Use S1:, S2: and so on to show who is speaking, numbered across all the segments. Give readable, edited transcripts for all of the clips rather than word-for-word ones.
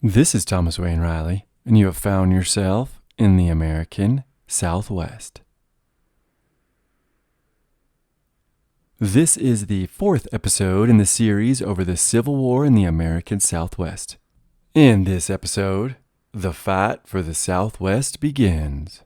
S1: This is Thomas Wayne Riley, and you have found yourself in the American Southwest. This is the fourth episode in the series over the Civil War in the American Southwest. In this episode, the fight for the Southwest begins.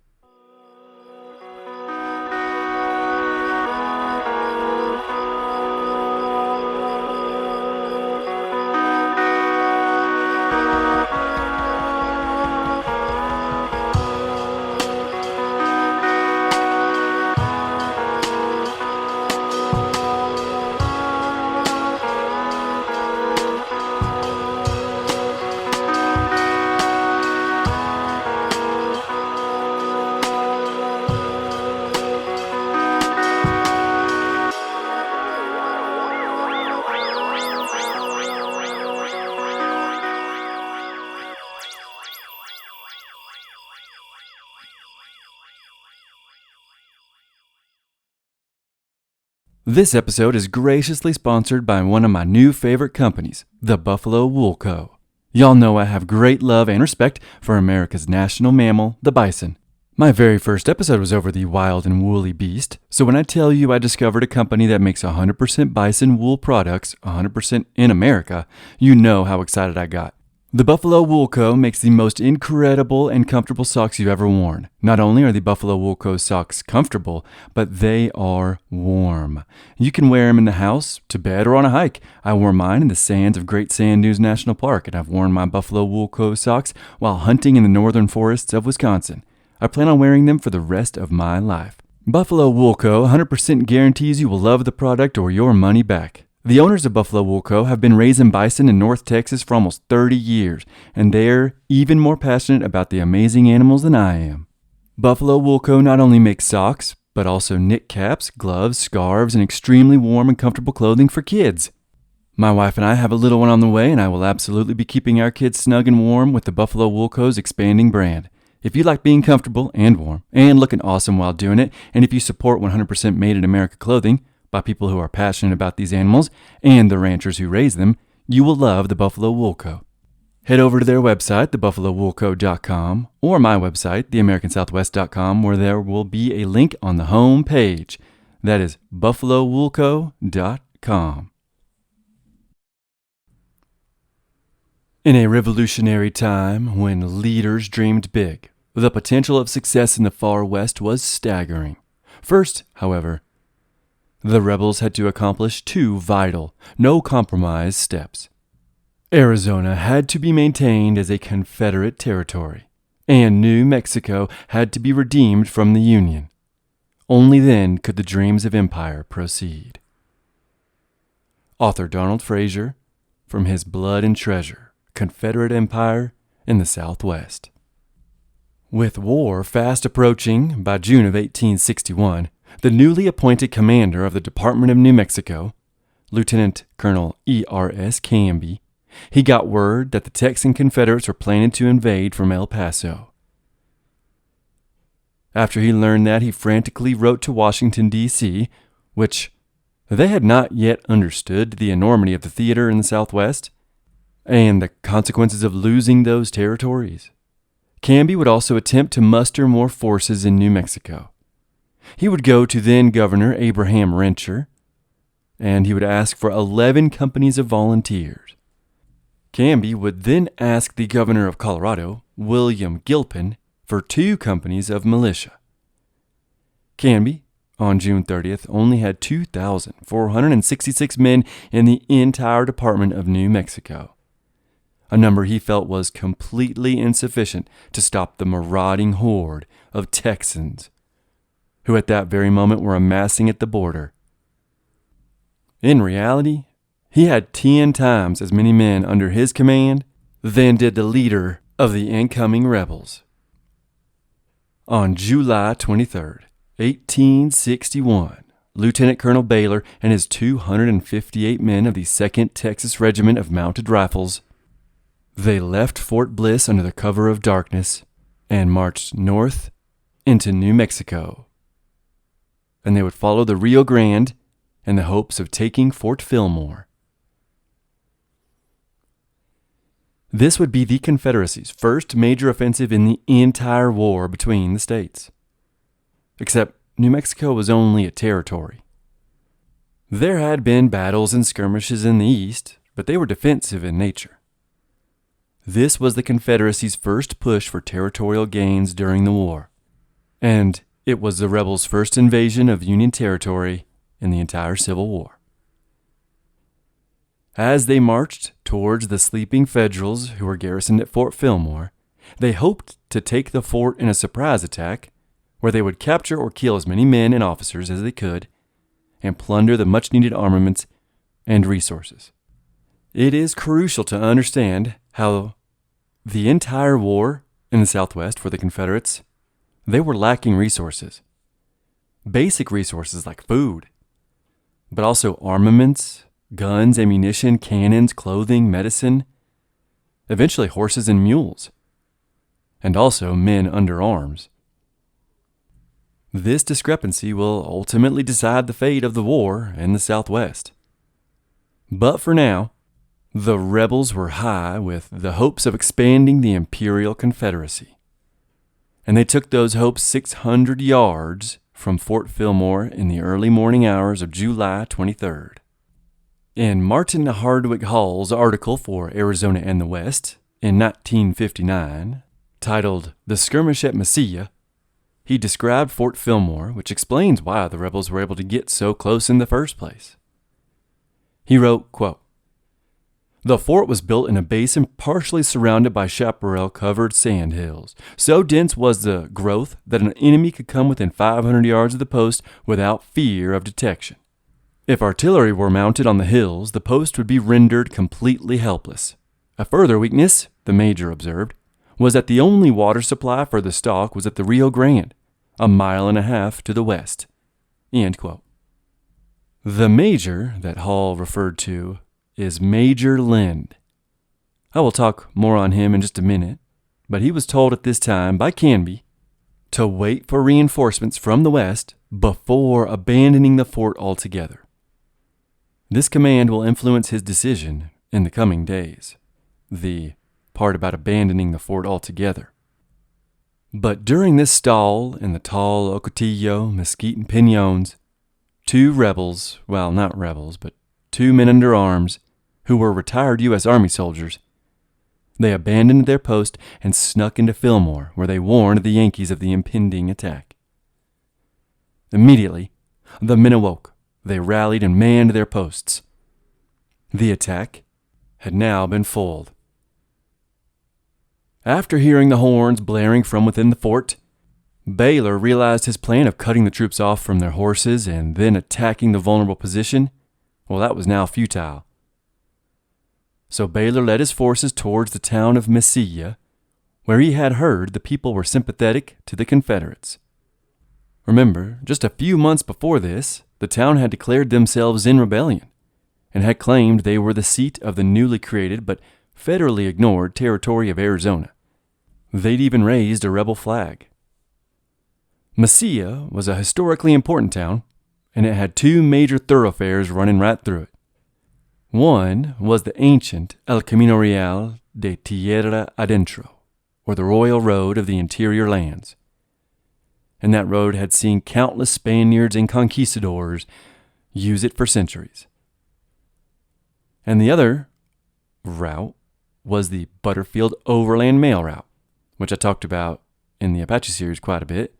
S1: This episode is graciously sponsored by one of my new favorite companies, the Buffalo Wool Co. Y'all know I have great love and respect for America's national mammal, the bison. My very first episode was over the wild and woolly beast, so when I tell you I discovered a company that makes 100% bison wool products, 100% in America, you know how excited I got. The Buffalo Wool Co. makes the most incredible and comfortable socks you've ever worn. Not only are the Buffalo Wool Co. socks comfortable, but they are warm. You can wear them in the house, to bed, or on a hike. I wore mine in the sands of Great Sand Dunes National Park, and I've worn my Buffalo Wool Co. socks while hunting in the northern forests of Wisconsin. I plan on wearing them for the rest of my life. Buffalo Wool Co. 100% guarantees you will love the product or your money back. The owners of Buffalo Wool Co. have been raising bison in North Texas for almost 30 years, and they're even more passionate about the amazing animals than I am. Buffalo Wool Co. not only makes socks, but also knit caps, gloves, scarves, and extremely warm and comfortable clothing for kids. My wife and I have a little one on the way, and I will absolutely be keeping our kids snug and warm with the Buffalo Wool Co.'s expanding brand. If you like being comfortable and warm and looking awesome while doing it, and if you support 100% made in America clothing, by people who are passionate about these animals and the ranchers who raise them, you will love the Buffalo Wool Co. Head over to their website, thebuffalowoolco.com, or my website, theamericansouthwest.com, where there will be a link on the home page. That is buffalowoolco.com. In a revolutionary time when leaders dreamed big, the potential of success in the far west was staggering. First, however, the rebels had to accomplish two vital, no-compromise steps. Arizona had to be maintained as a Confederate territory, and New Mexico had to be redeemed from the Union. Only then could the dreams of empire proceed. Author Donald Frazier, from his Blood and Treasure, Confederate Empire in the Southwest. With war fast approaching, by June of 1861, the newly appointed commander of the Department of New Mexico, Lieutenant Colonel E.R.S. Canby, he got word that the Texan Confederates were planning to invade from El Paso. After he learned that, he frantically wrote to Washington, D.C., which they had not yet understood the enormity of the theater in the Southwest and the consequences of losing those territories. Canby would also attempt to muster more forces in New Mexico. He would go to then-Governor Abraham Rencher, and he would ask for 11 companies of volunteers. Canby would then ask the governor of Colorado, William Gilpin, for 2 companies of militia. Canby, on June 30th, only had 2,466 men in the entire Department of New Mexico, a number he felt was completely insufficient to stop the marauding horde of Texans who at that very moment were amassing at the border. In reality, he had 10 times as many men under his command than did the leader of the incoming rebels. On July 23rd, 1861, Lieutenant Colonel Baylor and his 258 men of the 2nd Texas Regiment of Mounted Rifles, they left Fort Bliss under the cover of darkness and marched north into New Mexico. And they would follow the Rio Grande in the hopes of taking Fort Fillmore. This would be the Confederacy's first major offensive in the entire war between the states. Except New Mexico was only a territory. There had been battles and skirmishes in the east, but they were defensive in nature. This was the Confederacy's first push for territorial gains during the war, and it was the rebels' first invasion of Union territory in the entire Civil War. As they marched towards the sleeping Federals who were garrisoned at Fort Fillmore, they hoped to take the fort in a surprise attack where they would capture or kill as many men and officers as they could and plunder the much-needed armaments and resources. It is crucial to understand how the entire war in the Southwest for the Confederates, they were lacking resources. Basic resources like food, but also armaments, guns, ammunition, cannons, clothing, medicine, eventually horses and mules, and also men under arms. This discrepancy will ultimately decide the fate of the war in the Southwest. But for now, the rebels were high with the hopes of expanding the Imperial Confederacy, and they took those hopes 600 yards from Fort Fillmore in the early morning hours of July 23rd. In Martin Hardwick Hall's article for Arizona and the West in 1959, titled "The Skirmish at Mesilla," he described Fort Fillmore, which explains why the rebels were able to get so close in the first place. He wrote, quote, "The fort was built in a basin partially surrounded by chaparral-covered sand hills. So dense was the growth that an enemy could come within 500 yards of the post without fear of detection. If artillery were mounted on the hills, the post would be rendered completely helpless. A further weakness, the major observed, was that the only water supply for the stock was at the Rio Grande, a mile and a half to the west." End quote. The major that Hall referred to is Major Lynde. I will talk more on him in just a minute, but he was told at this time by Canby to wait for reinforcements from the west before abandoning the fort altogether. This command will influence his decision in the coming days, the part about abandoning the fort altogether. But during this stall in the tall Ocotillo, Mesquite, and Piñones, two rebels, well, not rebels, but two men under arms who were retired U.S. Army soldiers, they abandoned their post and snuck into Fillmore, where they warned the Yankees of the impending attack. Immediately, the men awoke. They rallied and manned their posts. The attack had now been foiled. After hearing the horns blaring from within the fort, Baylor realized his plan of cutting the troops off from their horses and then attacking the vulnerable position, well, that was now futile. So Baylor led his forces towards the town of Mesilla, where he had heard the people were sympathetic to the Confederates. Remember, just a few months before this, the town had declared themselves in rebellion and had claimed they were the seat of the newly created but federally ignored Territory of Arizona. They'd even raised a rebel flag. Mesilla was a historically important town, and it had two major thoroughfares running right through it. One was the ancient El Camino Real de Tierra Adentro, or the Royal Road of the Interior Lands. And that road had seen countless Spaniards and conquistadors use it for centuries. And the other route was the Butterfield Overland Mail Route, which I talked about in the Apache series quite a bit.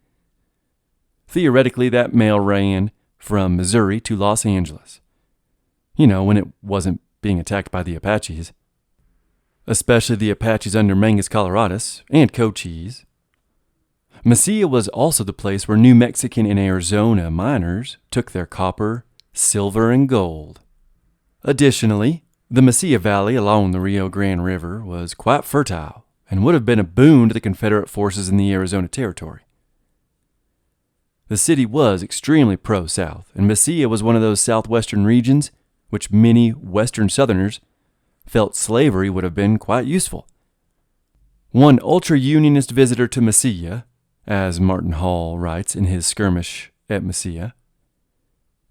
S1: Theoretically, that mail ran from Missouri to Los Angeles. You know, when it wasn't being attacked by the Apaches. Especially the Apaches under Mangus Coloradus and Cochise. Mesilla was also the place where New Mexican and Arizona miners took their copper, silver, and gold. Additionally, the Mesilla Valley along the Rio Grande River was quite fertile and would have been a boon to the Confederate forces in the Arizona Territory. The city was extremely pro-South, and Mesilla was one of those southwestern regions which many Western Southerners felt slavery would have been quite useful. One ultra-unionist visitor to Mesilla, as Martin Hall writes in his Skirmish at Mesilla,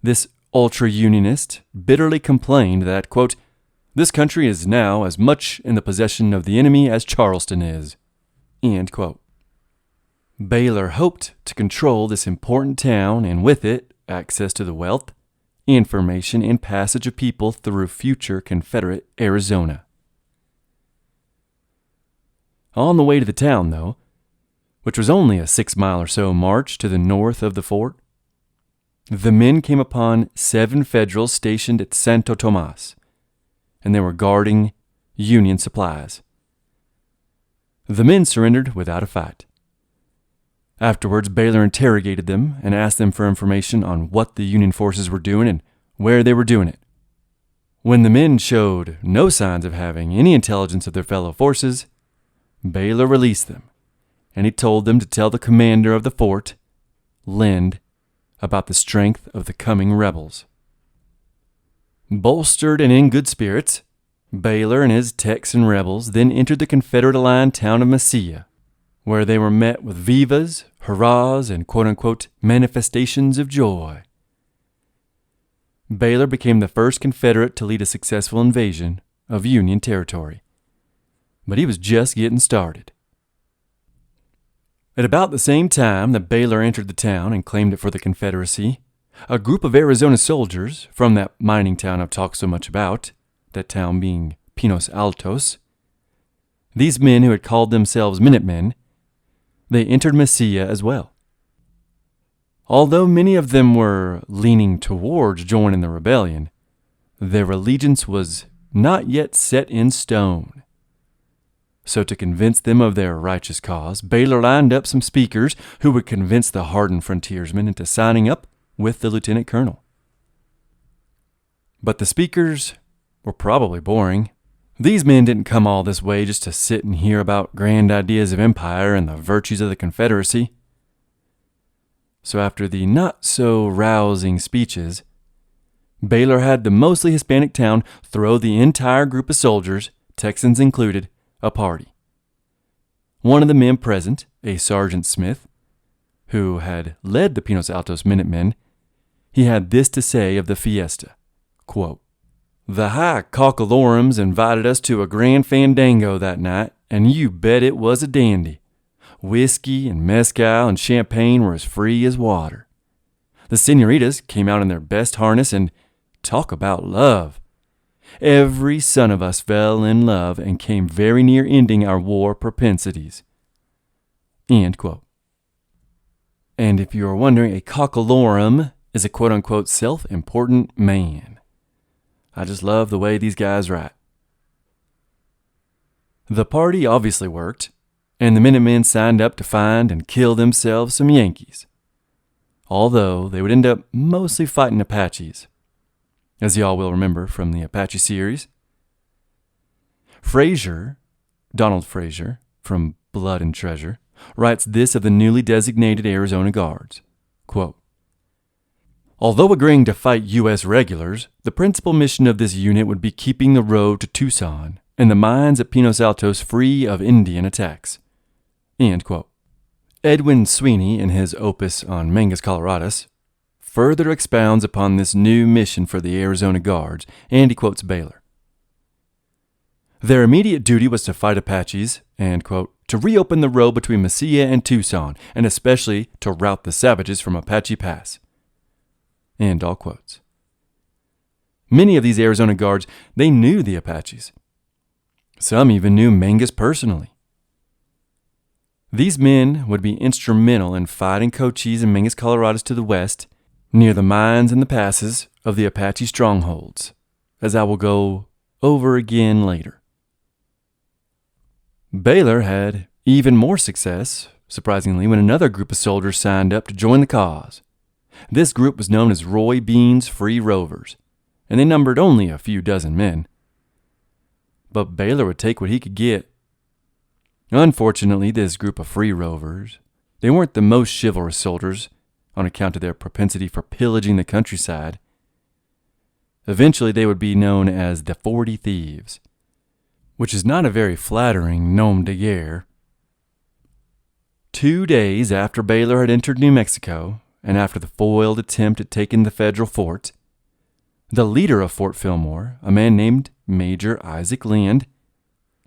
S1: this ultra-unionist bitterly complained that, quote, This country is now as much in the possession of the enemy as Charleston is." End quote. Baylor hoped to control this important town and with it, access to the wealth, information, and passage of people through future Confederate Arizona. On the way to the town, though, which was only a 6-mile or so march to the north of the fort, the men came upon 7 Federals stationed at Santo Tomas, and they were guarding Union supplies. The men surrendered without a fight. Afterwards, Baylor interrogated them and asked them for information on what the Union forces were doing and where they were doing it. When the men showed no signs of having any intelligence of their fellow forces, Baylor released them, and he told them to tell the commander of the fort, Lynde, about the strength of the coming rebels. Bolstered and in good spirits, Baylor and his Texan rebels then entered the Confederate-aligned town of Mesilla, where they were met with vivas, hurrahs, and quote-unquote manifestations of joy. Baylor became the first Confederate to lead a successful invasion of Union territory, but he was just getting started. At about the same time that Baylor entered the town and claimed it for the Confederacy, a group of Arizona soldiers from that mining town I've talked so much about, that town being Pinos Altos, these men who had called themselves Minutemen, they entered Mesilla as well. Although many of them were leaning towards joining the rebellion, their allegiance was not yet set in stone. So to convince them of their righteous cause, Baylor lined up some speakers who would convince the hardened frontiersmen into signing up with the lieutenant colonel. But the speakers were probably boring. These men didn't come all this way just to sit and hear about grand ideas of empire and the virtues of the Confederacy. So after the not-so-rousing speeches, Baylor had the mostly Hispanic town throw the entire group of soldiers, Texans included, a party. One of the men present, a Sergeant Smith, who had led the Pinos Altos Minutemen, he had this to say of the fiesta, quote, "The high cockalorums invited us to a grand fandango that night, and you bet it was a dandy. Whiskey and mezcal and champagne were as free as water. The senoritas came out in their best harness, and talk about love. Every son of us fell in love and came very near ending our war propensities." End quote. And if you are wondering, a cockalorum is a quote-unquote self-important man. I just love the way these guys write. The party obviously worked, and the Minutemen signed up to find and kill themselves some Yankees, although they would end up mostly fighting Apaches, as y'all will remember from the Apache series. Donald Frazier, from Blood and Treasure, writes this of the newly designated Arizona Guards, quote, "Although agreeing to fight U.S. regulars, the principal mission of this unit would be keeping the road to Tucson and the mines at Pinos Altos free of Indian attacks." End quote. Edwin Sweeney, in his opus on Mangus Coloradus, further expounds upon this new mission for the Arizona Guards, and he quotes Baylor. "Their immediate duty was to fight Apaches and, quote, to reopen the road between Mesilla and Tucson, and especially to rout the savages from Apache Pass." End all quotes. Many of these Arizona Guards, they knew the Apaches. Some even knew Mangus personally. These men would be instrumental in fighting Cochise and Mangus Coloradus to the west, near the mines and the passes of the Apache strongholds, as I will go over again later. Baylor had even more success, surprisingly, when another group of soldiers signed up to join the cause. This group was known as Roy Bean's Free Rovers, and they numbered only a few dozen men. But Baylor would take what he could get. Unfortunately, this group of free rovers, they weren't the most chivalrous soldiers on account of their propensity for pillaging the countryside. Eventually, they would be known as the 40 Thieves, which is not a very flattering nom de guerre. 2 days after Baylor had entered New Mexico, and after the foiled attempt at taking the Fedral fort, the leader of Fort Fillmore, a man named Major Isaac Lynde,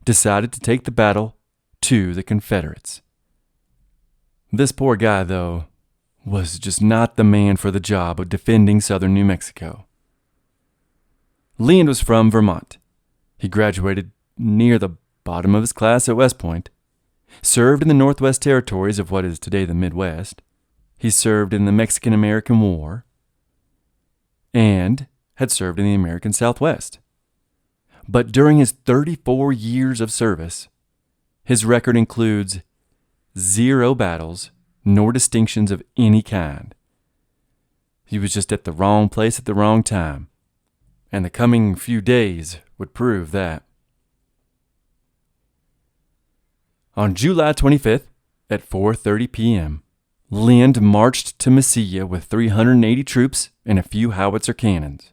S1: decided to take the battle to the Confederates. This poor guy, though, was just not the man for the job of defending southern New Mexico. Lynde was from Vermont. He graduated near the bottom of his class at West Point, served in the Northwest Territories of what is today the Midwest. He served in the Mexican-American War and had served in the American Southwest. But during his 34 years of service, his record includes 0 battles nor distinctions of any kind. He was just at the wrong place at the wrong time, and the coming few days would prove that. On July 25th at 4:30 p.m., Lynde marched to Mesilla with 380 troops and a few howitzer cannons.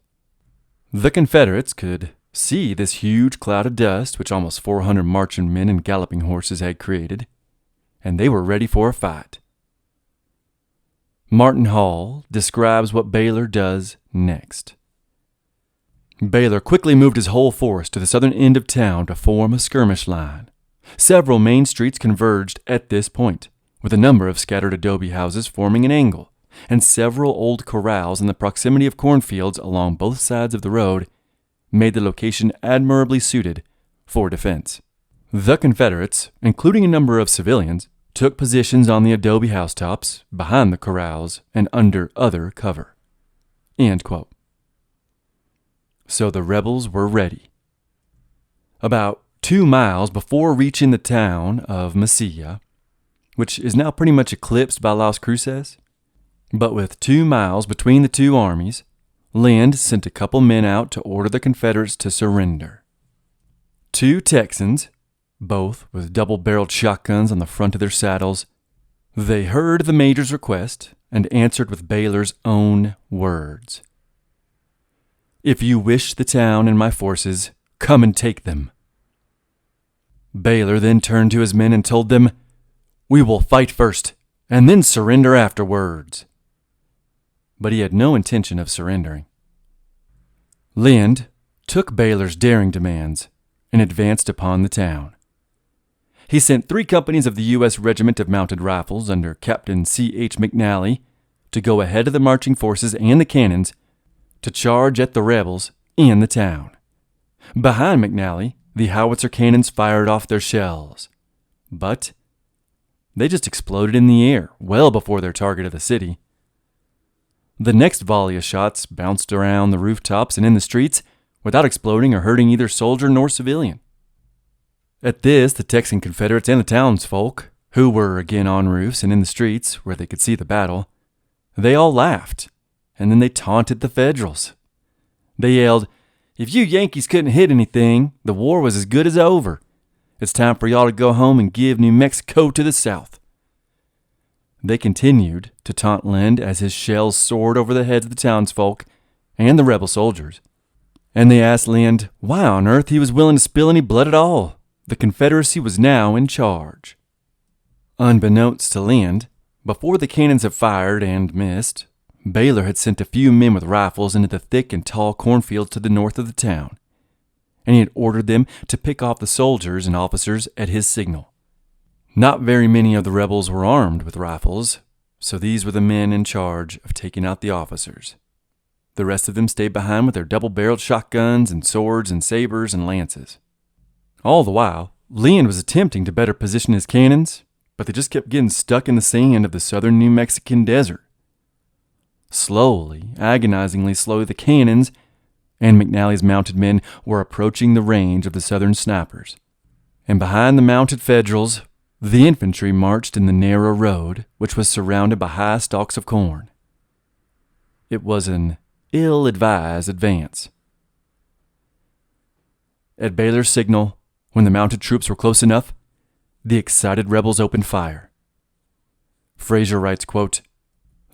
S1: The Confederates could see this huge cloud of dust which almost 400 marching men and galloping horses had created, and they were ready for a fight. Martin Hall describes what Baylor does next. Baylor quickly moved his whole force to the southern end of town to form a skirmish line. Several main streets converged at this point, with a number of scattered adobe houses forming an angle, and several old corrals in the proximity of cornfields along both sides of the road made the location admirably suited for defense. The Confederates, including a number of civilians, took positions on the adobe housetops, behind the corrals, and under other cover. End quote. So the rebels were ready. About 2 miles before reaching the town of Mesilla, which is now pretty much eclipsed by Las Cruces, but with 2 miles between the two armies, Lynde sent a couple men out to order the Confederates to surrender. 2 Texans, both with double-barreled shotguns on the front of their saddles, they heard the major's request and answered with Baylor's own words. "If you wish the town and my forces, come and take them." Baylor then turned to his men and told them, "We will fight first, and then surrender afterwards." But he had no intention of surrendering. Lynde took Baylor's daring demands and advanced upon the town. He sent 3 companies of the U.S. Regiment of Mounted Rifles under Captain C.H. McNally to go ahead of the marching forces and the cannons to charge at the rebels in the town. Behind McNally, the howitzer cannons fired off their shells, but they just exploded in the air well before their target of the city. The next volley of shots bounced around the rooftops and in the streets without exploding or hurting either soldier nor civilian. At this, the Texan Confederates and the townsfolk, who were again on roofs and in the streets where they could see the battle, they all laughed, and then they taunted the Federals. They yelled, "If you Yankees couldn't hit anything, the war was as good as over. It's time for y'all to go home and give New Mexico to the South." They continued to taunt Lynde as his shells soared over the heads of the townsfolk and the rebel soldiers. And they asked Lynde why on earth he was willing to spill any blood at all. The Confederacy was now in charge. Unbeknownst to Lynde, before the cannons had fired and missed, Baylor had sent a few men with rifles into the thick and tall cornfields to the north of the town, and he had ordered them to pick off the soldiers and officers at his signal. Not very many of the rebels were armed with rifles, so these were the men in charge of taking out the officers. The rest of them stayed behind with their double-barreled shotguns and swords and sabers and lances. All the while, Lynde was attempting to better position his cannons, but they just kept getting stuck in the sand of the southern New Mexican desert. Slowly, agonizingly slow, the cannons and McNally's mounted men were approaching the range of the southern snipers. And behind the mounted Federals, the infantry marched in the narrow road, which was surrounded by high stalks of corn. It was an ill-advised advance. At Baylor's signal, when the mounted troops were close enough, the excited rebels opened fire. Fraser writes, quote,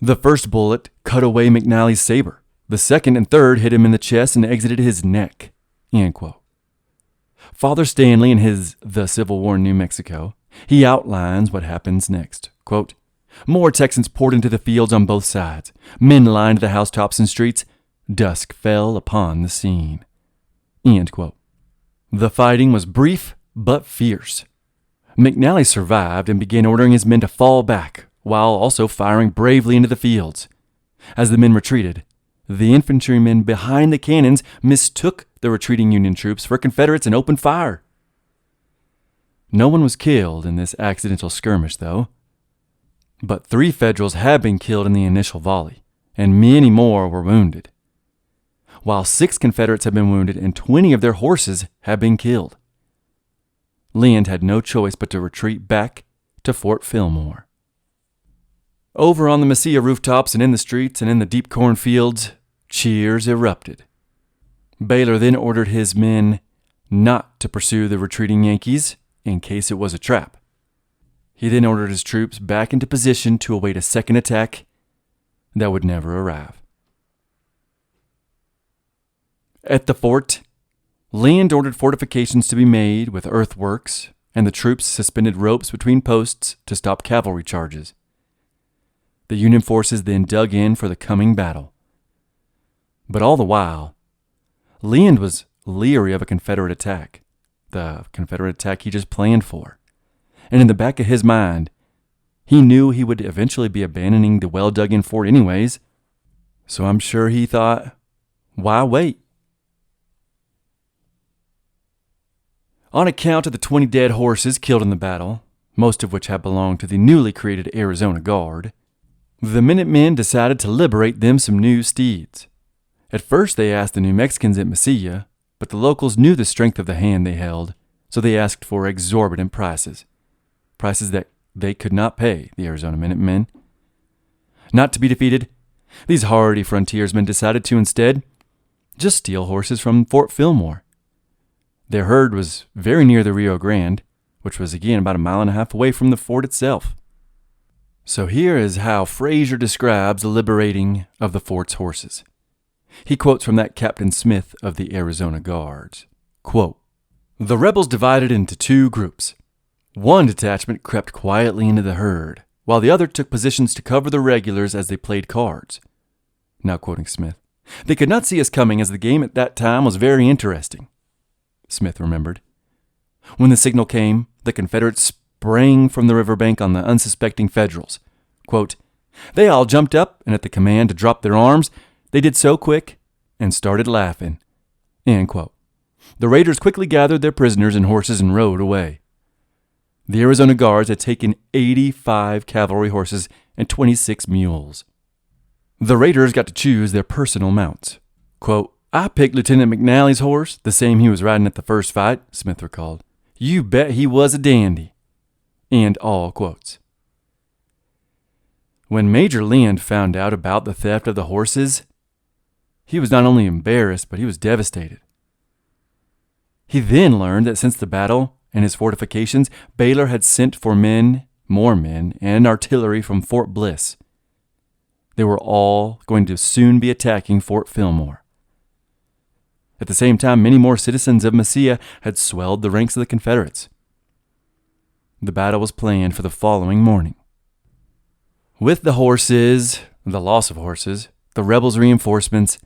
S1: "The first bullet cut away McNally's saber. The second and third hit him in the chest and exited his neck." End quote. Father Stanley, in his The Civil War in New Mexico, he outlines what happens next. Quote, "More Texans poured into the fields on both sides. Men lined the housetops and streets. Dusk fell upon the scene." End quote. The fighting was brief but fierce. McNally survived and began ordering his men to fall back, while also firing bravely into the fields. As the men retreated, the infantrymen behind the cannons mistook the retreating Union troops for Confederates and opened fire. No one was killed in this accidental skirmish, though. But 3 Federals had been killed in the initial volley, and many more were wounded, while 6 Confederates had been wounded and 20 of their horses had been killed. Lynde had no choice but to retreat back to Fort Fillmore. Over on the Mesilla rooftops and in the streets and in the deep cornfields, cheers erupted. Baylor then ordered his men not to pursue the retreating Yankees in case it was a trap. He then ordered his troops back into position to await a second attack that would never arrive. At the fort, Lynde ordered fortifications to be made with earthworks, and the troops suspended ropes between posts to stop cavalry charges. The Union forces then dug in for the coming battle. But all the while, Lynde was leery of a Confederate attack, the Confederate attack he just planned for. And in the back of his mind, he knew he would eventually be abandoning the well-dug-in fort anyways, so I'm sure he thought, why wait? On account of the 20 dead horses killed in the battle, most of which had belonged to the newly created Arizona Guard, the Minutemen decided to liberate them some new steeds. At first they asked the New Mexicans at Mesilla, but the locals knew the strength of the hand they held, so they asked for exorbitant prices that they could not pay, the Arizona Minutemen. Not to be defeated, these hardy frontiersmen decided to instead just steal horses from Fort Fillmore. Their herd was very near the Rio Grande, which was again about 1.5 miles away from the fort itself. So here is how Fraser describes the liberating of the fort's horses. He quotes from that Captain Smith of the Arizona Guards. Quote, "The rebels divided into 2 groups. One detachment crept quietly into the herd, while the other took positions to cover the regulars as they played cards." Now quoting Smith, "They could not see us coming as the game at that time was very interesting." Smith remembered. When the signal came, the Confederates sprang from the riverbank on the unsuspecting Federals. Quote, "They all jumped up, and at the command to drop their arms, they did so quick and started laughing." End quote. The raiders quickly gathered their prisoners and horses and rode away. The Arizona Guards had taken 85 cavalry horses and 26 mules. The raiders got to choose their personal mounts. Quote, "I picked Lieutenant McNally's horse, the same he was riding at the first fight," Smith recalled. "You bet he was a dandy." And all quotes. When Major Lynde found out about the theft of the horses, he was not only embarrassed, but he was devastated. He then learned that since the battle and his fortifications, Baylor had sent for more men, and artillery from Fort Bliss. They were all going to soon be attacking Fort Fillmore. At the same time, many more citizens of Mesilla had swelled the ranks of the Confederates. The battle was planned for the following morning. With the horses, the loss of horses, the rebels' reinforcements,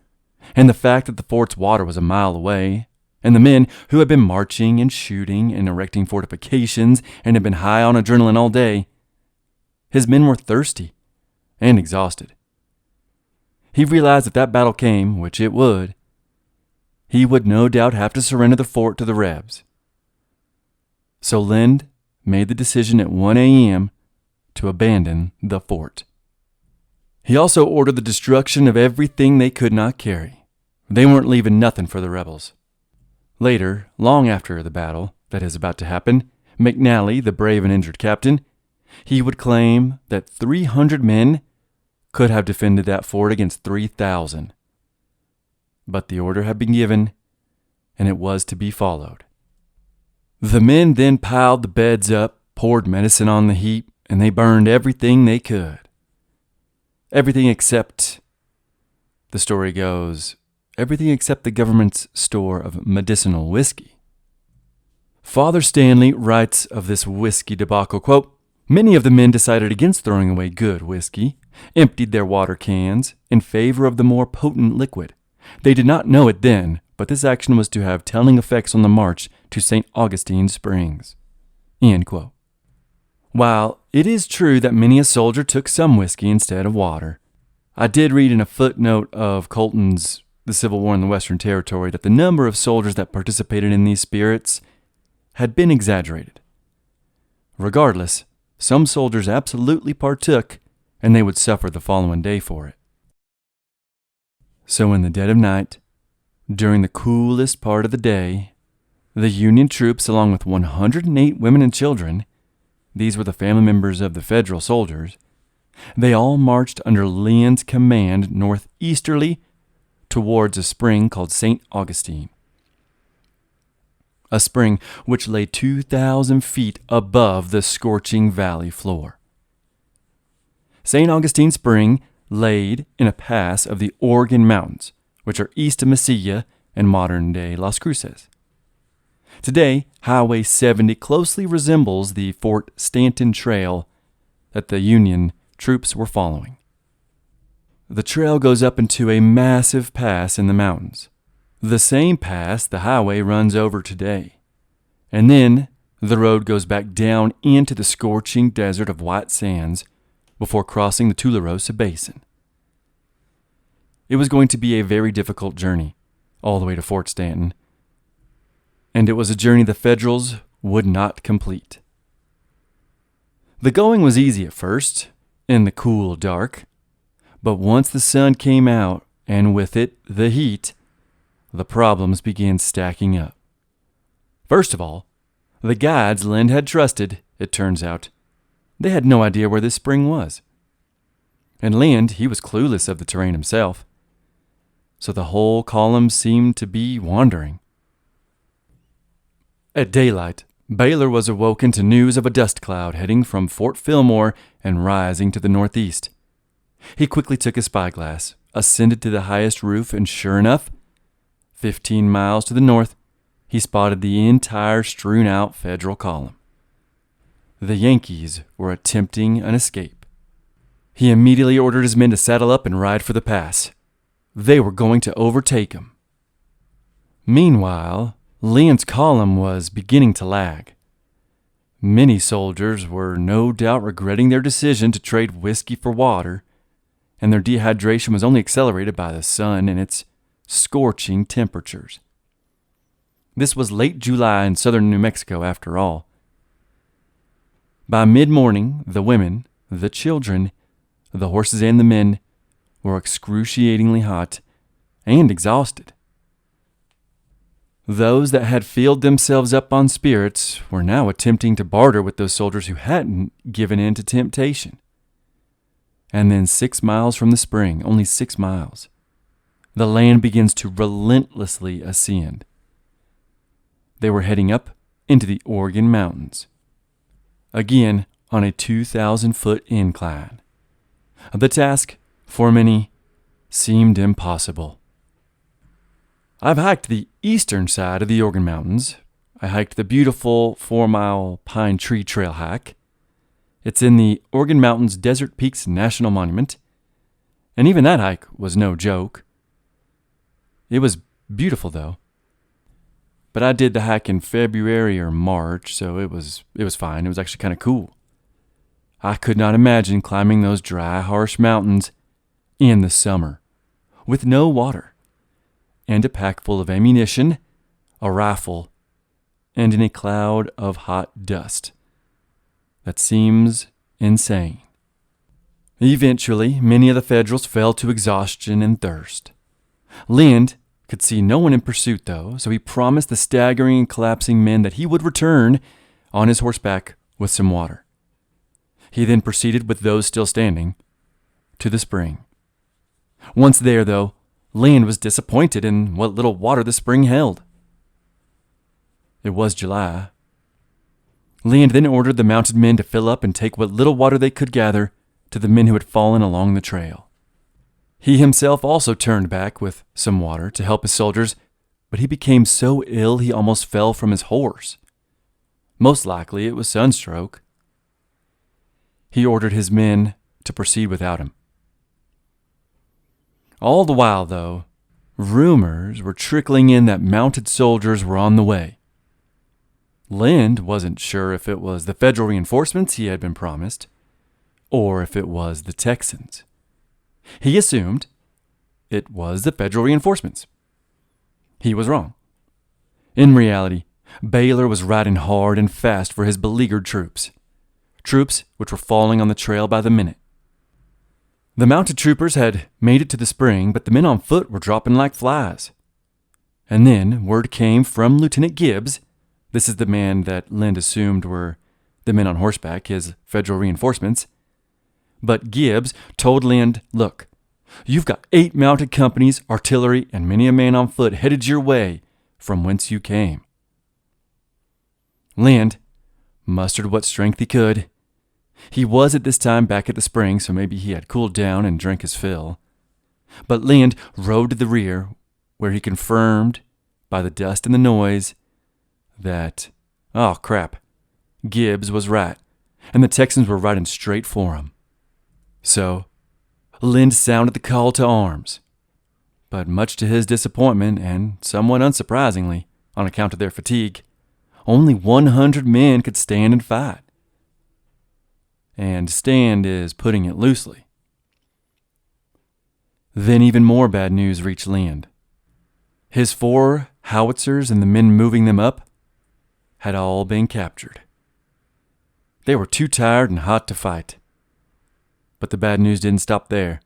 S1: and the fact that the fort's water was 1 mile away, and the men who had been marching and shooting and erecting fortifications and had been high on adrenaline all day, his men were thirsty and exhausted. He realized if that battle came, which it would, he would no doubt have to surrender the fort to the Rebs. So Lynde made the decision at 1 a.m. to abandon the fort. He also ordered the destruction of everything they could not carry. They weren't leaving nothing for the rebels. Later, long after the battle that is about to happen, McNally, the brave and injured captain, he would claim that 300 men could have defended that fort against 3,000. But the order had been given, and it was to be followed. The men then piled the beds up, poured medicine on the heap, and they burned everything they could. Everything except, the story goes, everything except the government's store of medicinal whiskey. Father Stanley writes of this whiskey debacle, quote, "Many of the men decided against throwing away good whiskey, emptied their water cans in favor of the more potent liquid. They did not know it then, but this action was to have telling effects on the march to St. Augustine Springs." End quote. While it is true that many a soldier took some whiskey instead of water, I did read in a footnote of Colton's The Civil War in the Western Territory that the number of soldiers that participated in these spirits had been exaggerated. Regardless, some soldiers absolutely partook, and they would suffer the following day for it. So in the dead of night, during the coolest part of the day, the Union troops, along with 108 women and children, these were the family members of the Federal soldiers, they all marched under Lynde's command northeasterly towards a spring called St. Augustine. A spring which lay 2,000 feet above the scorching valley floor. St. Augustine Spring laid in a pass of the Oregon Mountains, which are east of Mesilla and modern-day Las Cruces. Today, Highway 70 closely resembles the Fort Stanton Trail that the Union troops were following. The trail goes up into a massive pass in the mountains, the same pass the highway runs over today, and then the road goes back down into the scorching desert of white sands before crossing the Tularosa Basin. It was going to be a very difficult journey all the way to Fort Stanton, and it was a journey the Federals would not complete. The going was easy at first, in the cool dark, but once the sun came out, and with it the heat, the problems began stacking up. First of all, the guides Lynde had trusted, it turns out, they had no idea where this spring was. And Lynde, he was clueless of the terrain himself, so the whole column seemed to be wandering. At daylight, Baylor was awoken to news of a dust cloud heading from Fort Fillmore and rising to the northeast. He quickly took his spyglass, ascended to the highest roof, and sure enough, 15 miles to the north, he spotted the entire strewn-out Federal column. The Yankees were attempting an escape. He immediately ordered his men to saddle up and ride for the pass. They were going to overtake him. Meanwhile, Lynde's column was beginning to lag. Many soldiers were no doubt regretting their decision to trade whiskey for water, and their dehydration was only accelerated by the sun and its scorching temperatures. This was late July in southern New Mexico, after all. By mid-morning, the women, the children, the horses, and the men were excruciatingly hot and exhausted. Those that had filled themselves up on spirits were now attempting to barter with those soldiers who hadn't given in to temptation. And then 6 miles from the spring, only 6 miles, the land begins to relentlessly ascend. They were heading up into the Oregon Mountains, again on a 2,000-foot incline. The task, for many, seemed impossible. I've hiked the eastern side of the Oregon Mountains. I hiked the beautiful 4-mile pine tree trail hike. It's in the Oregon Mountains Desert Peaks National Monument, and even that hike was no joke. It was beautiful, though. But I did the hike in February or March, so it was fine. It was actually kind of cool. I could not imagine climbing those dry, harsh mountains in the summer with no water, and a pack full of ammunition, a rifle, and in a cloud of hot dust. That seems insane. Eventually, many of the Federals fell to exhaustion and thirst. Lynde could see no one in pursuit, though, so he promised the staggering and collapsing men that he would return on his horseback with some water. He then proceeded with those still standing to the spring. Once there, though, Lynde was disappointed in what little water the spring held. It was July. Lynde then ordered the mounted men to fill up and take what little water they could gather to the men who had fallen along the trail. He himself also turned back with some water to help his soldiers, but he became so ill he almost fell from his horse. Most likely it was sunstroke. He ordered his men to proceed without him. All the while, though, rumors were trickling in that mounted soldiers were on the way. Lynde wasn't sure if it was the Federal reinforcements he had been promised, or if it was the Texans. He assumed it was the Federal reinforcements. He was wrong. In reality, Baylor was riding hard and fast for his beleaguered troops which were falling on the trail by the minute. The mounted troopers had made it to the spring, but the men on foot were dropping like flies. And then word came from Lieutenant Gibbs. This is the man that Lynde assumed were the men on horseback, his Federal reinforcements. But Gibbs told Lynde, "Look, you've got 8 mounted companies, artillery, and many a man on foot headed your way from whence you came." Lynde mustered what strength he could. He was at this time back at the spring, so maybe he had cooled down and drank his fill. But Lynde rode to the rear, where he confirmed, by the dust and the noise, that, oh crap, Gibbs was right, and the Texans were riding straight for him. So, Lynde sounded the call to arms. But much to his disappointment, and somewhat unsurprisingly, on account of their fatigue, only 100 men could stand and fight. And stand is putting it loosely. Then even more bad news reached Lynde. His 4 howitzers and the men moving them up had all been captured. They were too tired and hot to fight. But the bad news didn't stop there.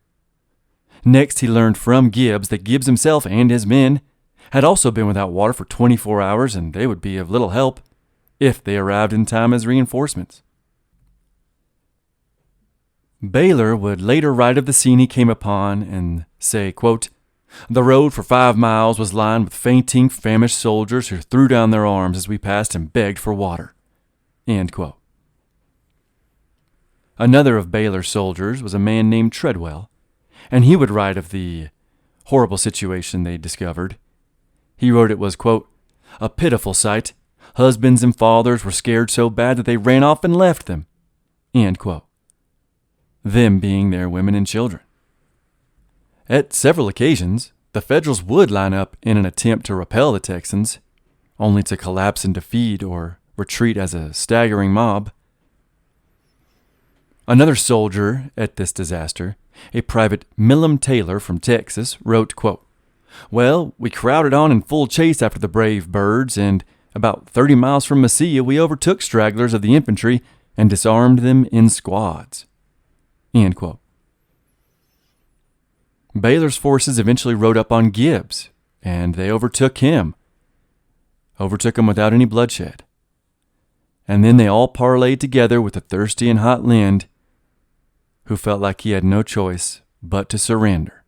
S1: Next, he learned from Gibbs that Gibbs himself and his men had also been without water for 24 hours, and they would be of little help if they arrived in time as reinforcements. Baylor would later write of the scene he came upon and say, quote, "The road for 5 miles was lined with fainting, famished soldiers who threw down their arms as we passed and begged for water." End quote. Another of Baylor's soldiers was a man named Treadwell, and he would write of the horrible situation they discovered. He wrote it was, quote, "A pitiful sight. Husbands and fathers were scared so bad that they ran off and left them." End quote. Them being their women and children. At several occasions, the Federals would line up in an attempt to repel the Texans, only to collapse in defeat or retreat as a staggering mob. Another soldier at this disaster, a Private Milam Taylor from Texas, wrote, quote, "Well, we crowded on in full chase after the brave birds, and about 30 miles from Mesilla we overtook stragglers of the infantry and disarmed them in squads." End quote. Baylor's forces eventually rode up on Gibbs, and they overtook him without any bloodshed. And then they all parlayed together with the thirsty and hot Lynde, who felt like he had no choice but to surrender.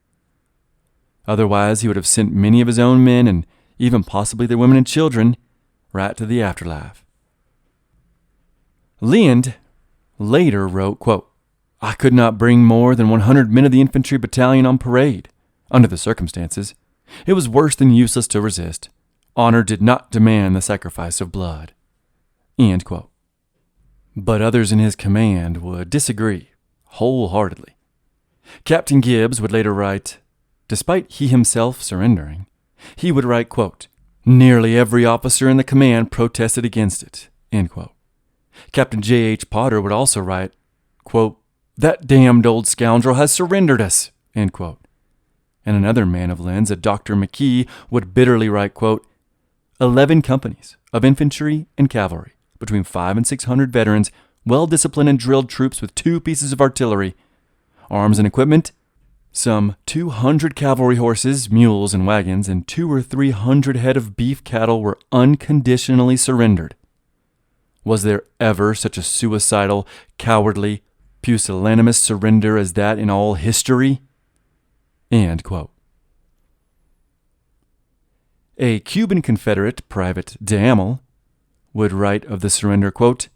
S1: Otherwise, he would have sent many of his own men, and even possibly their women and children, right to the afterlife. Lynde later wrote, quote, "I could not bring more than 100 men of the infantry battalion on parade. Under the circumstances, it was worse than useless to resist. Honor did not demand the sacrifice of blood." End quote. But others in his command would disagree wholeheartedly. Captain Gibbs would later write, despite he himself surrendering, he would write, quote, "Nearly every officer in the command protested against it." End quote. Captain J.H. Potter would also write, quote, "That damned old scoundrel has surrendered us." End quote. And another man of Lynde's, a Dr. McKee, would bitterly write, quote, 11 companies of infantry and cavalry, between 500 and 600 veterans, well-disciplined and drilled troops with 2 pieces of artillery, arms and equipment, some 200 cavalry horses, mules, and wagons, and 200 or 300 head of beef cattle were unconditionally surrendered. Was there ever such a suicidal, cowardly, pusillanimous surrender as that in all history? End quote. A Cuban Confederate, Private D'Amel, would write of the surrender, quote,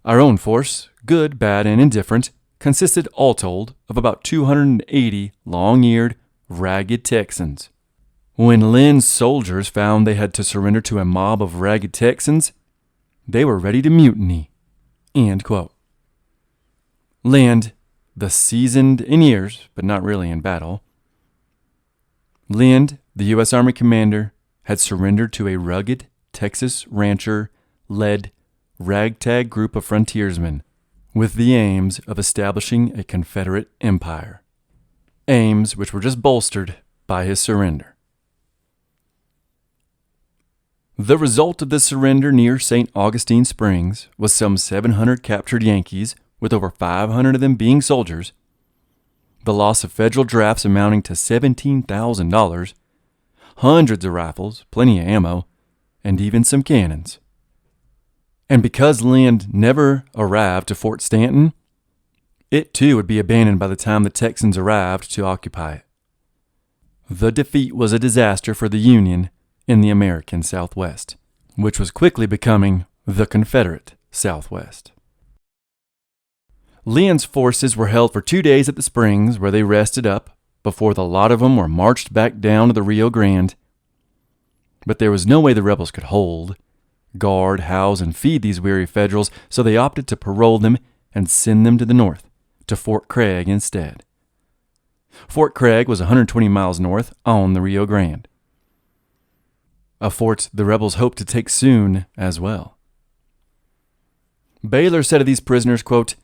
S1: "Our own force, good, bad, and indifferent, consisted all told of about 280 long-eared, ragged Texans. When Lynde's soldiers found they had to surrender to a mob of ragged Texans, they were ready to mutiny." End quote. Lynde, the seasoned in years, but not really in battle. Lynde, the U.S. Army commander had surrendered to a rugged Texas rancher-led ragtag group of frontiersmen with the aims of establishing a Confederate empire, aims which were just bolstered by his surrender. The result of this surrender near St. Augustine Springs was some 700 captured Yankees, with over 500 of them being soldiers, the loss of federal drafts amounting to $17,000, hundreds of rifles, plenty of ammo, and even some cannons. And because Lynde never arrived to Fort Stanton, it too would be abandoned by the time the Texans arrived to occupy it. The defeat was a disaster for the Union in the American Southwest, which was quickly becoming the Confederate Southwest. Lynde's forces were held for 2 days at the springs, where they rested up before the lot of them were marched back down to the Rio Grande. But there was no way the rebels could hold, guard, house, and feed these weary Federals, so they opted to parole them and send them to the north, to Fort Craig instead. Fort Craig was 120 miles north on the Rio Grande, a fort the rebels hoped to take soon as well. Baylor said of these prisoners, quote,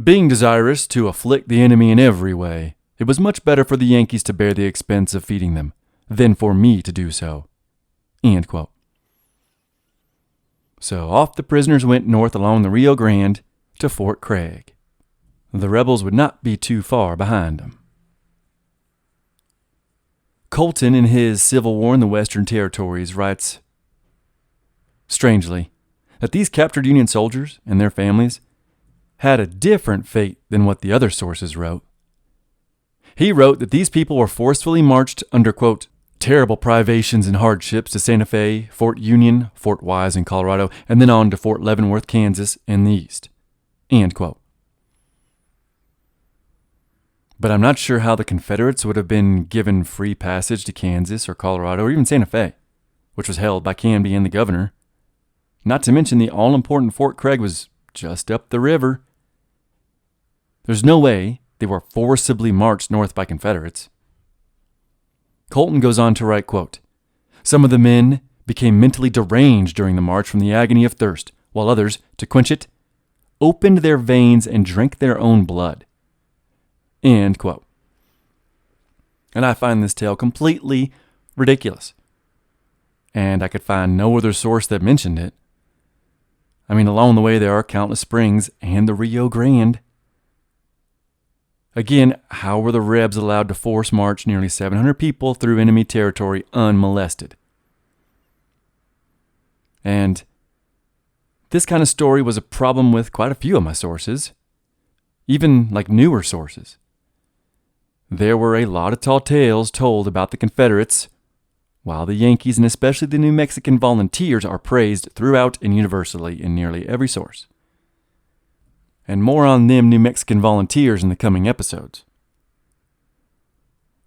S1: "Being desirous to afflict the enemy in every way, it was much better for the Yankees to bear the expense of feeding them than for me to do so." End quote. So off the prisoners went north along the Rio Grande to Fort Craig. The rebels would not be too far behind them. Colton, in his Civil War in the Western Territories, writes, strangely, that these captured Union soldiers and their families had a different fate than what the other sources wrote. He wrote that these people were forcefully marched under, quote, "terrible privations and hardships to Santa Fe, Fort Union, Fort Wise in Colorado, and then on to Fort Leavenworth, Kansas in the east." End quote. But I'm not sure how the Confederates would have been given free passage to Kansas or Colorado or even Santa Fe, which was held by Canby and the governor. Not to mention the all-important Fort Craig was just up the river. There's no way they were forcibly marched north by Confederates. Colton goes on to write, quote, "Some of the men became mentally deranged during the march from the agony of thirst, while others, to quench it, opened their veins and drank their own blood." End quote. And I find this tale completely ridiculous. And I could find no other source that mentioned it. I mean, along the way there are countless springs and the Rio Grande. Again, how were the Rebs allowed to force march nearly 700 people through enemy territory unmolested? And this kind of story was a problem with quite a few of my sources, even like newer sources. There were a lot of tall tales told about the Confederates, while the Yankees and especially the New Mexican volunteers are praised throughout and universally in nearly every source. And more on them New Mexican volunteers in the coming episodes.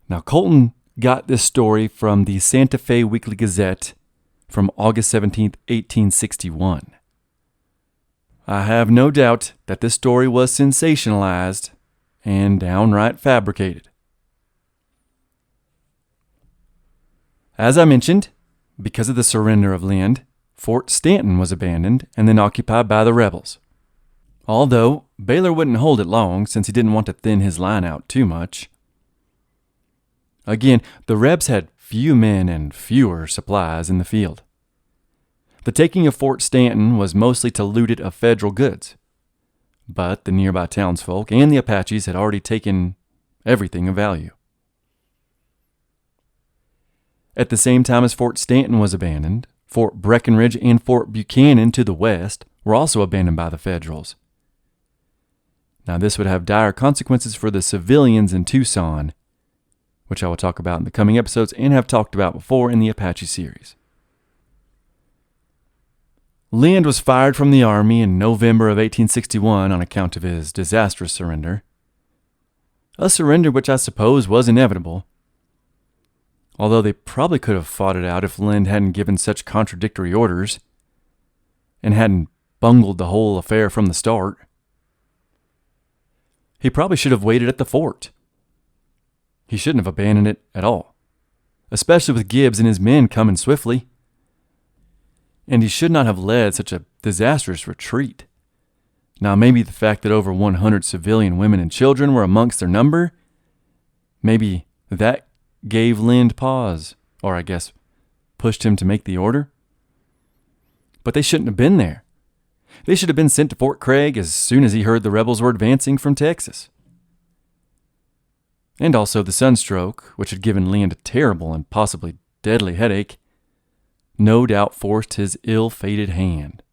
S1: Now, Colton got this story from the Santa Fe Weekly Gazette from August 17th, 1861. I have no doubt that this story was sensationalized and downright fabricated. As I mentioned, because of the surrender of Lynde, Fort Stanton was abandoned and then occupied by the rebels. Although Baylor wouldn't hold it long since he didn't want to thin his line out too much. Again, the Rebs had few men and fewer supplies in the field. The taking of Fort Stanton was mostly to loot it of federal goods, but the nearby townsfolk and the Apaches had already taken everything of value. At the same time as Fort Stanton was abandoned, Fort Breckinridge and Fort Buchanan to the west were also abandoned by the Federals. Now, this would have dire consequences for the civilians in Tucson, which I will talk about in the coming episodes and have talked about before in the Apache series. Lynde was fired from the Army in November of 1861 on account of his disastrous surrender. A surrender which I suppose was inevitable, although they probably could have fought it out if Lynde hadn't given such contradictory orders and hadn't bungled the whole affair from the start. He probably should have waited at the fort. He shouldn't have abandoned it at all. especially with Gibbs and his men coming swiftly. And he should not have led such a disastrous retreat. Now, maybe the fact that over 100 civilian women and children were amongst their number, maybe that gave Lynde pause, or I guess pushed him to make the order. But they shouldn't have been there. They should have been sent to Fort Craig as soon as he heard the rebels were advancing from Texas. And also the sunstroke, which had given Lynde a terrible and possibly deadly headache, no doubt forced his ill-fated hand.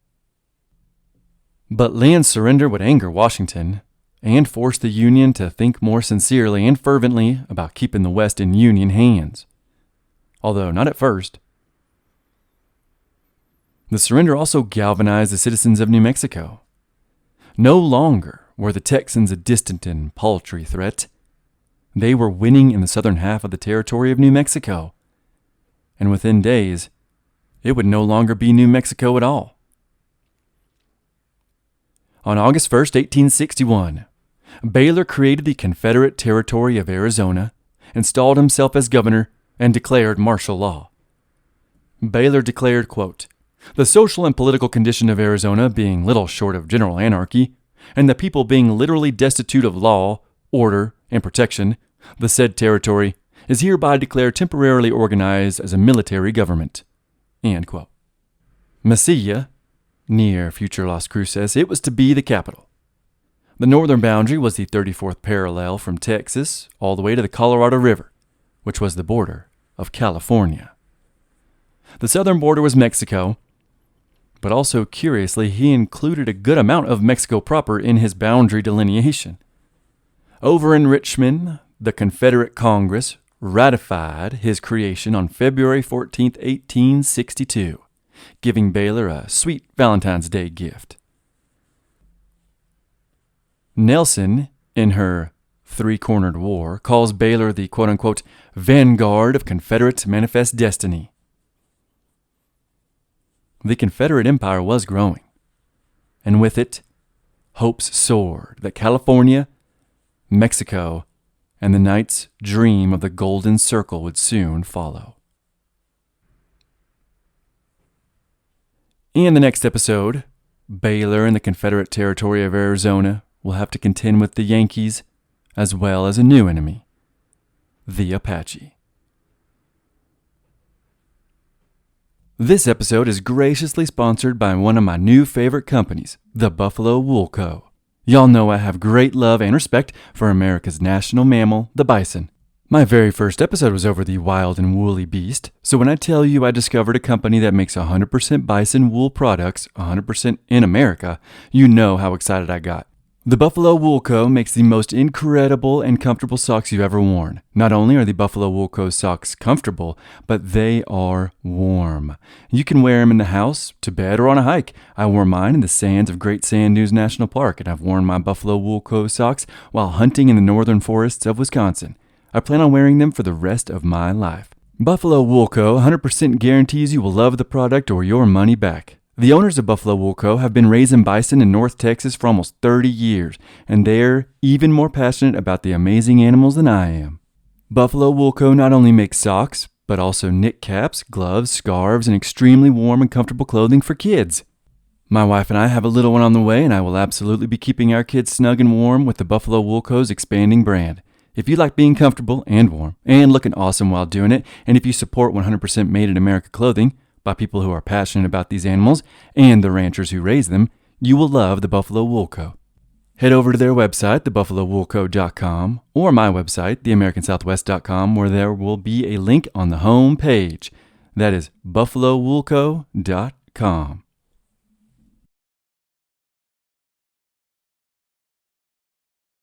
S1: But Lynde's surrender would anger Washington and force the Union to think more sincerely and fervently about keeping the West in Union hands, although not at first. The surrender also galvanized the citizens of New Mexico. No longer were the Texans a distant and paltry threat. They were winning in the southern half of the territory of New Mexico, and within days, it would no longer be New Mexico at all. On August 1st, 1861, Baylor created the Confederate Territory of Arizona, installed himself as governor, and declared martial law. Baylor declared, quote, "The social and political condition of Arizona being little short of general anarchy, and the people being literally destitute of law, order, and protection, the said territory is hereby declared temporarily organized as a military government." End quote. Mesilla, near future Las Cruces, it was to be the capital. The northern boundary was the 34th parallel from Texas all the way to the Colorado River, which was the border of California. The southern border was Mexico, but also, curiously, he included a good amount of Mexico proper in his boundary delineation. Over in Richmond, the Confederate Congress ratified his creation on February 14, 1862, giving Baylor a sweet Valentine's Day gift. Nelson, in her Three-Cornered War, calls Baylor the quote-unquote vanguard of Confederate manifest destiny. The Confederate Empire was growing, and with it, hopes soared that California, Mexico, and the knight's dream of the Golden Circle would soon follow. In the next episode, Baylor and the Confederate Territory of Arizona will have to contend with the Yankees as well as a new enemy, the Apache. This episode is graciously sponsored by one of my new favorite companies, the Buffalo Wool Co. Y'all know I have great love and respect for America's national mammal, the bison. My very first episode was over the wild and woolly beast, so when I tell you I discovered a company that makes 100% bison wool products 100% in America, you know how excited I got. The Buffalo Wool Co. makes the most incredible and comfortable socks you've ever worn. Not only are the Buffalo Wool Co. socks comfortable, but they are warm. You can wear them in the house, to bed, or on a hike. I wore mine in the sands of Great Sand Dunes National Park, and I've worn my Buffalo Wool Co. socks while hunting in the northern forests of Wisconsin. I plan on wearing them for the rest of my life. Buffalo Wool Co. 100% guarantees you will love the product or your money back. The owners of Buffalo Wool Co. have been raising bison in North Texas for almost 30 years, and they're even more passionate about the amazing animals than I am. Buffalo Wool Co. not only makes socks, but also knit caps, gloves, scarves, and extremely warm and comfortable clothing for kids. My wife and I have a little one on the way, and I will absolutely be keeping our kids snug and warm with the Buffalo Wool Co.'s expanding brand. If you like being comfortable and warm and looking awesome while doing it, and if you support 100% Made in America clothing, by people who are passionate about these animals and the ranchers who raise them, you will love the Buffalo Wool Co. Head over to their website, thebuffalowoolco.com, or my website, theamericansouthwest.com, where there will be a link on the home page. That is buffalowoolco.com.